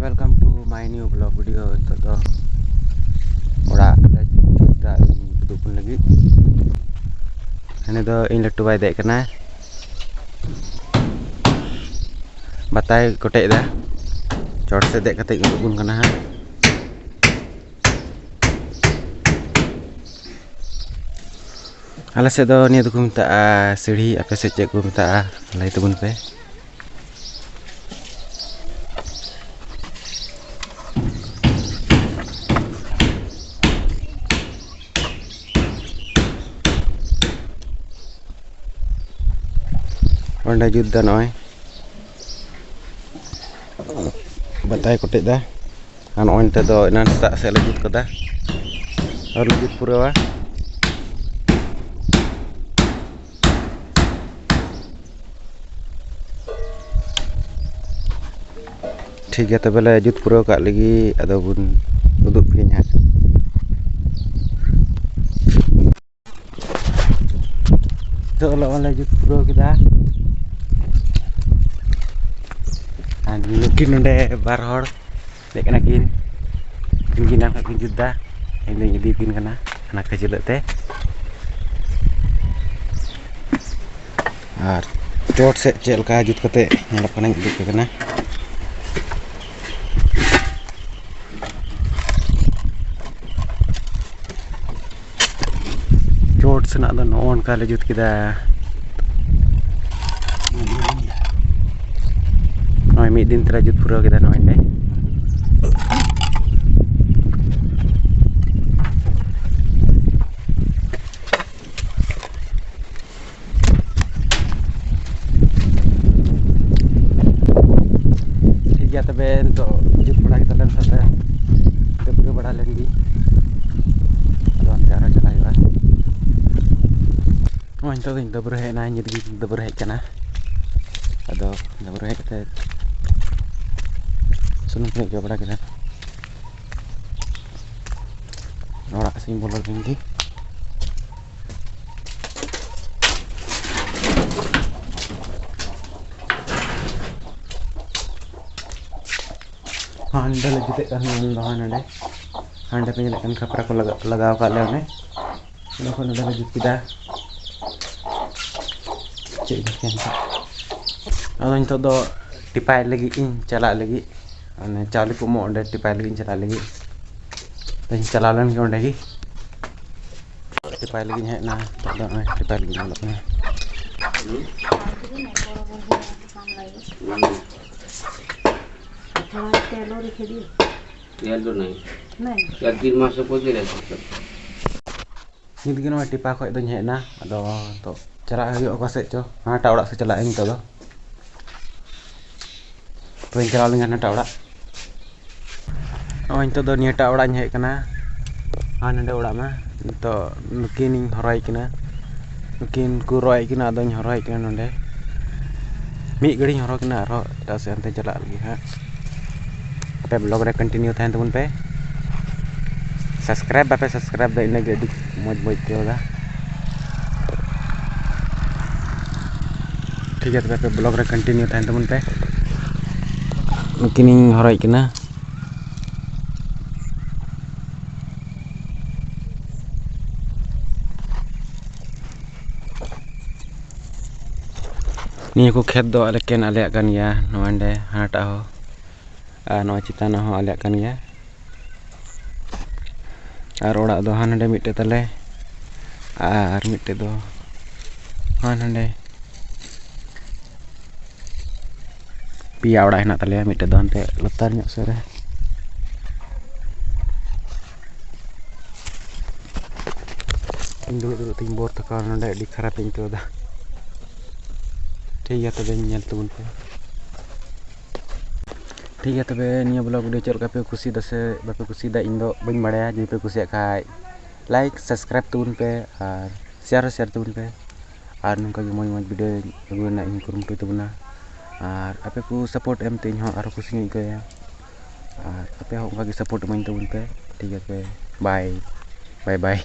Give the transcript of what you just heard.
welcome to my new vlog video. Itu orang ada kita dukun lagi. Ini tuh ini latu dek kena batai kotek dah. Cor sedek katik dukun kena. Alas itu ni tu minta siri apa saja aku minta lai tu pun pe. Onda judda noy. Batai kotek dah. An on te do nan tak se lanjut ko dah. Harus lanjut pura wa. ठीक है तबे lanjut pura kak lagi ataupun duduk pinya. So kalau lanjut pura kita mungkin udah barhor dek nakin pimpinan kak juda ini dipin kena anak kecil teh cot se cel kajut kate nyalap kena gitu kena cot senak dan on kali jut kita noy midin terajut pura kita noy deh. Tiga tebe untuk jut pura kita dan sate kita pergi bada lagi. Kalau cara cara ya. Oh itu kita berhek nanya jadi kita berhek kena. Ada kita berhek kita sunung nih coba kita norak simbol tinggi anda lagi tak kan bahan ada anda penyalakan kapra ko lagaw ka lang ini ko nada lagi kita cek kan kalau itu do dipai lagi cala lagi ane चालू को मोड़ टिपाई लगी चला लगी तो चला लेन के उन्हें टिपाई लगी है ना तो टिपाई लगी मतलब है तेलो नहीं यार 3 मास को दे रहे ᱱᱤᱛ ᱜᱮ ᱱᱚᱣᱟ ᱴᱤᱯᱟ ᱠᱷᱚᱡ ᱫᱚᱧ ᱦᱮᱡ ᱮᱱᱟ ᱟᱫᱚ ᱛᱚ ᱪᱟᱞᱟᱜ ᱦᱩᱭᱩᱜ ᱚᱠᱟ ᱥᱮᱫ ᱪᱚ ᱦᱟᱱᱟᱴᱟᱜ ᱚᱲᱟᱜ ᱥᱮᱫ ᱪᱟᱞᱟᱜ ᱟᱹᱧ ᱱᱤᱛᱚᱜ ᱫᱚ ᱛᱚᱧ ᱪᱟᱞᱟᱣ ᱞᱮᱱ ᱦᱟᱱᱟᱴᱟᱜ ᱚᱲᱟᱜ ᱱᱚᱜᱼᱚᱭ ᱱᱤᱛᱚᱜ ᱫᱚ ᱱᱤᱭᱟᱹᱴᱟᱜ ᱚᱲᱟᱜ ᱤᱧ ᱦᱮᱡ ᱟᱠᱟᱱᱟ ᱟᱨ ᱱᱚᱰᱮ ᱚᱲᱟᱜ ᱢᱟ ᱱᱤᱛᱚᱜ ᱱᱩᱠᱤᱱᱤᱧ ᱦᱚᱨᱚᱭ ᱠᱤᱱᱟ ᱱᱩᱠᱤᱱ ᱠᱚ ᱨᱚᱭ ᱠᱤᱱᱟ ᱟᱫᱚᱧ ᱦᱚᱨᱚᱭ ᱠᱤᱱᱟ ᱱᱚᱰᱮ ᱢᱤᱫ ᱜᱷᱟᱹᱲᱤᱧ ᱦᱚᱨᱚ ᱠᱤᱱᱟ ᱟᱨᱦᱚᱸ ᱮᱴᱟᱜ ᱥᱮᱫ ᱚᱱᱛᱮ ᱪᱟᱞᱟᱜ ᱞᱟᱹᱜᱤᱫ ᱦᱟᱸᱜ ᱟᱯᱮ ᱵᱞᱚᱜ ᱨᱮ ᱠᱚᱱᱴᱤᱱᱤᱭᱩ ᱛᱟᱦᱮᱱ ᱛᱟᱵᱚᱱ ᱯᱮ ᱥᱟᱵᱥᱠᱨᱟᱭᱤᱵ ᱵᱟᱯᱮ ᱥᱟᱵᱥᱠᱨᱟᱭᱤᱵ ᱫᱟ ᱤᱱᱟᱹᱜᱮ ᱟᱹᱰᱤ ᱢᱚᱡᱽ ᱵᱚ ᱟᱹᱭᱠᱟᱹᱣᱫᱟ ᱴᱷᱤᱠ ᱜᱮᱭᱟ ᱛᱚᱵᱮ ᱟᱯᱮ ᱵᱞᱚᱜ ᱨᱮ ᱠᱚᱱᱴᱤᱱᱤᱭᱩ ᱛᱟᱦᱮᱱ ᱛᱟᱵᱚᱱ ᱯᱮ ᱱᱩᱠᱤᱱᱤᱧ ᱦᱚᱨᱚᱭ ᱠᱤᱱᱟ ᱱᱤᱭᱟᱹ ᱠᱚ ᱠᱷᱮᱛ ᱫᱚ ᱟᱞᱮᱭᱟᱜ ᱠᱟᱱ ᱜᱮᱭᱟ ᱱᱚᱣᱟ ᱱᱚᱰᱮ ᱦᱟᱱᱟᱴᱟᱜ ᱦᱚᱸ ᱟᱨ ᱱᱚᱣᱟ ᱪᱮᱛᱟᱱ ᱦᱚᱸ ᱟᱞᱮᱭᱟᱜ ᱠᱟᱱ ᱜᱮᱭᱟ ᱟᱨ ᱚᱲᱟᱜ ᱫᱚ ᱦᱟᱱᱰᱮ ᱢᱤᱫᱴᱮᱡ ᱛᱟᱞᱮ ᱟᱨ ᱢᱤᱫᱴᱮᱡ ᱫᱚ ᱦᱟᱱᱰᱮ ᱯᱮᱭᱟ ᱚᱲᱟᱜ ᱦᱮᱱᱟᱜ ᱛᱟᱞᱮᱭᱟ ᱢᱤᱫᱴᱮᱡ ᱫᱚ ᱦᱟᱱᱛᱮ ᱞᱟᱛᱟᱨ ᱧᱚᱜ ᱥᱮᱫ ᱨᱮ ᱤᱧ ᱫᱩᱲᱩᱵ ᱛᱤᱧ ᱵᱚᱨ ᱛᱟᱠᱚ ᱱᱚᱰᱮ ᱟᱹᱰᱤ ᱠᱷᱟᱨᱟᱯᱤᱧ ᱟᱹᱭᱠᱟᱹᱣᱫᱟ ठीक है तबेᱧᱮᱞ ᱛᱟᱵᱚᱱ ᱯᱮ ठीक है तबे निया ब्लॉग वीडियो चल का पे खुशी दसे बापे खुशी दा इन दो बइन बाड़ाया जे पे खुशी खाय लाइक सब्सक्राइब तबुन पे और शेयर तबुन पे और नुका गे मोज वीडियो अगुना इन कुरुमटु तबुना और आपे को सपोर्ट एम ते इन हो आरो खुशी नि गया और आपे हो उनका गे सपोर्ट एम तबुन पे ठीक है पे बाय बाय बाय